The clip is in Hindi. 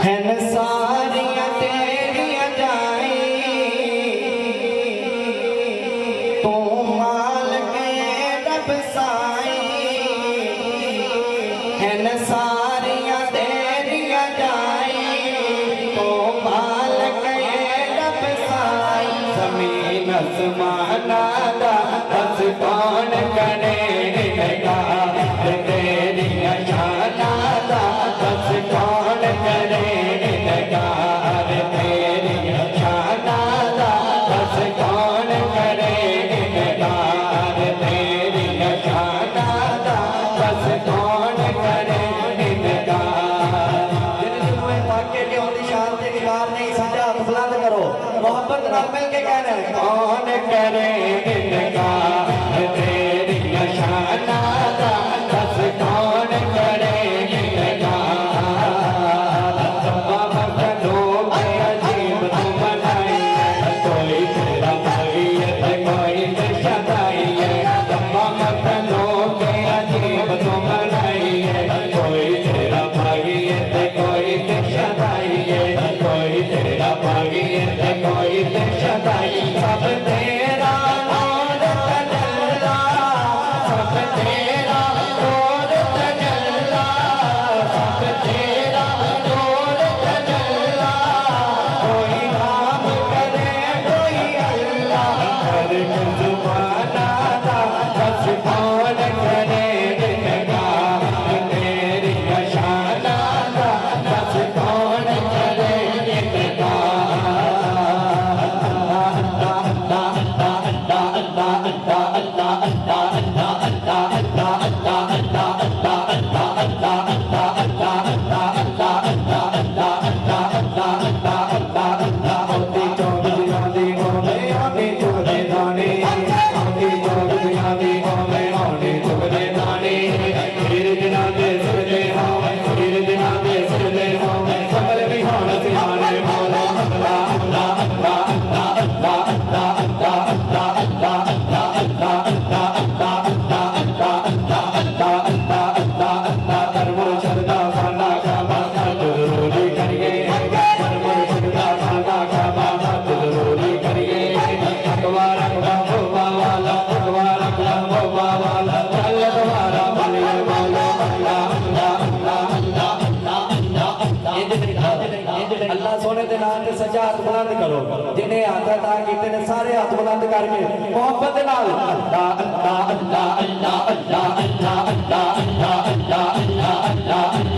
हैन सारियां तेरियां जाए तू मालिक रब साई हैन सारियां तेरियां जाए तू मालिक रब साई ज़मीन आसमाना दा बस कौन करे तेरियां शाना दा बस कौन करे नगार तेरियां शाना दा बस कौन करे नगार तेरियां शाना दा बस कौन करे नगार जिन्हें ताके के होती शान से निगार नहीं समझा तो बुलंद करो मोहब्बत नाल मिल के कहना कौन करे नगार तेरियां शाना दा बस कौन करे सब तेरा नूर तजल्ला सब तेरा नूर तजल्ला सब तेरा नूर तजल्ला कोई नाम करे कोई अल्लाह हर जुबाना दा बस कौन करे नगार तेरियां शाना दा बस कौन करे अल्लाह सोने के नाम से सच्चा हाथ बुलंद करो जिन्हें हाथ अदा किए ने सारे हाथ बुलंद करके मोहब्बत नाल अल्लाह अल्लाह अल्लाह अल्लाह अल्लाह अल्लाह अल्लाह अल्लाह अल्लाह अल्लाह